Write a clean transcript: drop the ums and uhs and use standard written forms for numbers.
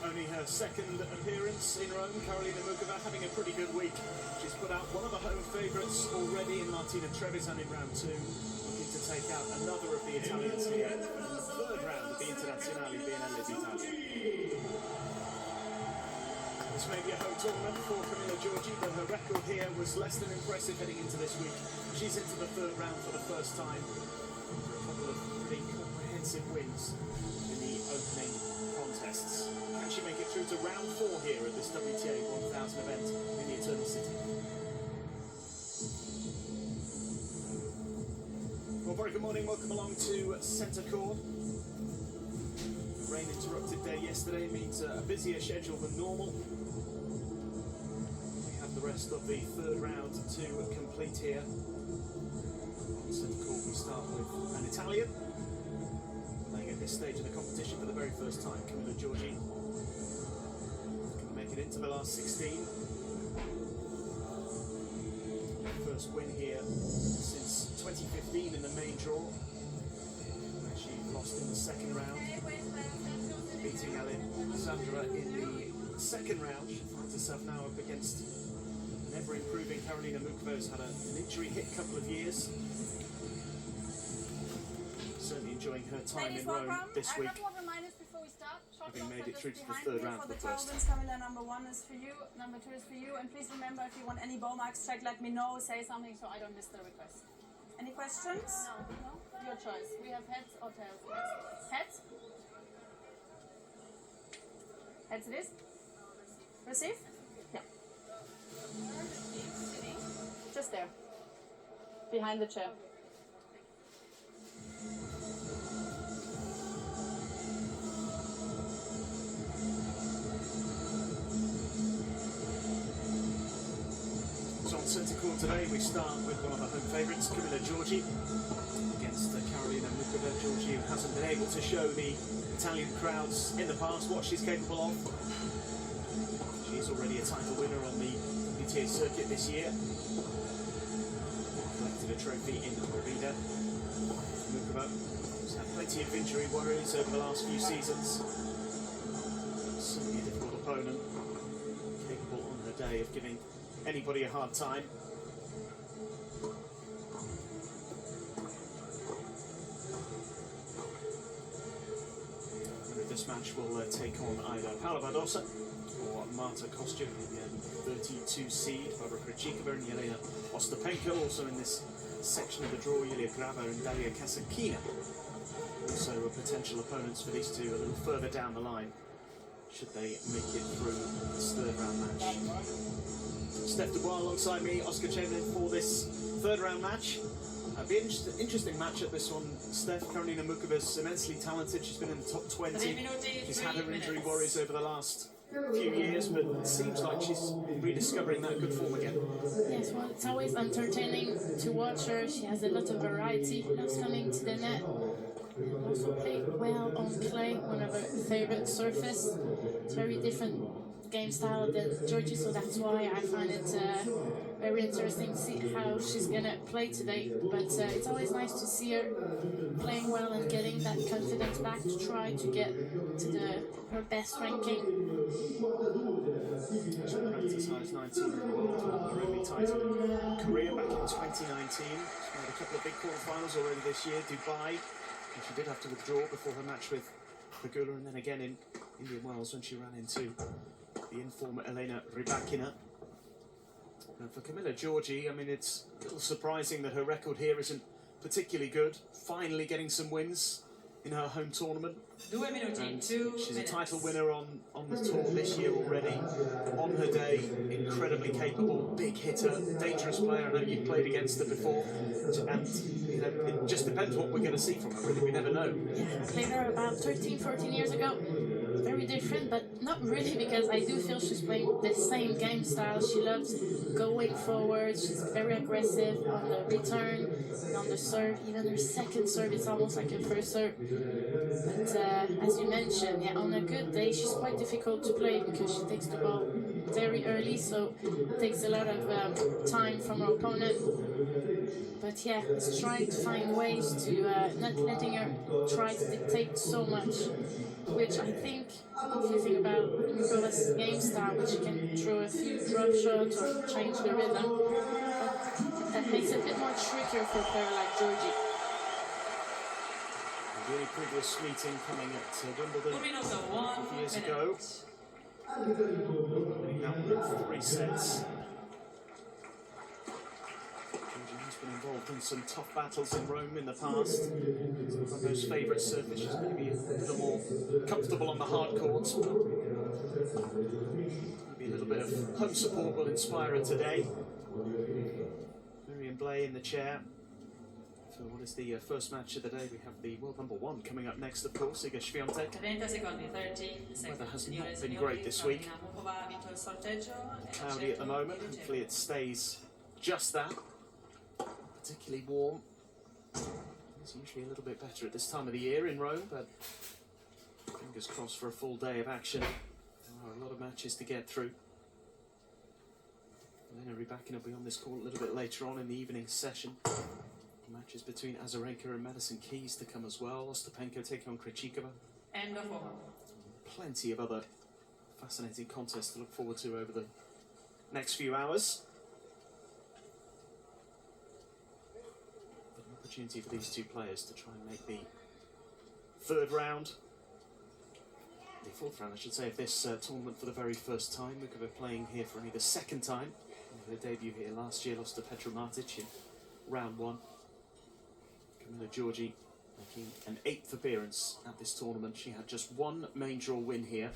Only her second appearance in Rome, Karolina Muchova having a pretty good week. She's put out one of the home favourites already in Martina Trevisan in round 2, looking to take out another of the Italians here in the third round of the Internazionali Biennale d'Italia. This may be a home tournament for Camila Giorgi, but her record here was less than impressive heading into this week. She's into the third round for the first time after a couple of pretty comprehensive wins in the opening contests. Can she make it through to round 4 here at this WTA 1000 event in the Eternal City? Well, very good morning, welcome along to Centre Court. Rain interrupted day yesterday means a busier schedule than normal. We have the rest of the third round to complete here. On Centre Court we start with an Italian playing at this stage of the competition for the very first time, Camila Giorgi. Can make it into the last 16. First win here since 2015 in the main draw, where she lost in the second round, beating Alexandra in the second round. She finds herself now up against an ever-improving Karolina Muchova, who's had an injury-hit couple of years. Certainly enjoying her time in Rome this week, having made it through to the third round for the first. Camila, number 1 is for you, number 2 is for you, and please remember, if you want any ball marks check, let me know, say something so I don't miss the request. Any questions? No? Your choice. We have heads or tails. Heads? Heads it is? Receive? Yeah. Just there. Behind the chair. So on Centre Court today, we start with one of the home favourites, Camila Giorgi, against Karolina Muchova. Giorgi, who hasn't been able to show the Italian crowds in the past what she's capable of. She's already a title winner on the WTA circuit this year. Collected a trophy in Salida. Muchova has had plenty of injury worries over the last few seasons. Certainly a difficult opponent, capable on her day of giving anybody a hard time. This match will take on either Paula Badosa or Marta Kostyuk, the 32 seed, Barbara Krejcikova and Jelena Ostapenko. Also in this section of the draw, Yulia Grava and Daria Kasatkina. Also potential opponents for these two a little further down the line, should they make it through this third round match. Steph Dubois alongside me, Oscar Chamberlain for this third round match. It'll be an interesting matchup this one. Steph, Karolina Muchova's immensely talented. She's been in the top 20. She's had her injury worries over the last few years, but it seems like she's rediscovering that good form again. Yes, well, it's always entertaining to watch her. She has a lot of variety. Loves coming to the net. Also played well on clay, one of her favorite surface. It's very different game style than Giorgi, so that's why I find it very interesting to see how she's gonna play today. But it's always nice to see her playing well and getting that confidence back to try to get to her best ranking. She ranked as high as 19 in the world, her only title in her career back in 2019. She made a couple of big quarterfinals already this year, Dubai, and she did have to withdraw before her match with Pegula, and then again in Indian Wells when she ran into the informer Elena Rybakina. And for Camila Giorgi, I mean, it's a little surprising that her record here isn't particularly good. Finally getting some wins in her home tournament. And she's a title winner on the tour this year already. On her day, incredibly capable, big hitter, dangerous player. I know you've played against her before. And you know, it just depends what we're going to see from her, really. We never know. Yeah, I played her about 13, 14 years ago. Very different, but not really, because I do feel she's playing the same game style. She loves going forward. She's very aggressive on the return and on the serve. Even her second serve, it's almost like her first serve. But as you mentioned, yeah, on a good day, she's quite difficult to play because she takes the ball very early, so it takes a lot of time from her opponent. But yeah, it's trying to find ways to not letting her try to dictate so much, which I think, if you think about Muchova's game style, which can throw a few drop shots or change the rhythm, that makes it a bit more trickier for a player like Giorgi. A really previous meeting coming at Wimbledon a couple of years ago. Winning that one in 3 sets. Giorgi has been involved in some tough battles in Rome in the past. One of those favourite surfaces, she's maybe a little more comfortable on the hard courts. Maybe a little bit of home support will inspire her today. Miriam Blay in the chair. So what is the first match of the day? We have the world number 1 coming up next, of course, Iga Swiatek. 30 secondi, 30 Weather has secondi. not been great this week. Muchova ha vinto il sorteggio. Cloudy at the moment. Hopefully it stays just that. Particularly warm. It's usually a little bit better at this time of the year in Rome, but fingers crossed for a full day of action. There are a lot of matches to get through. Elena Rybakina will be on this call a little bit later on in the evening session. Matches between Azarenka and Madison Keys to come as well. Ostapenko taking on Krejcikova. End of over. Plenty of other fascinating contests to look forward to over the next few hours. But an opportunity for these two players to try and make the 3rd round, the 4th round I should say, of this tournament for the very first time. Muchova playing here for only the 2nd time. Her debut here last year, lost to Petra Martic in round 1. Camila Giorgi making an 8th appearance at this tournament. She had just 1 main draw win here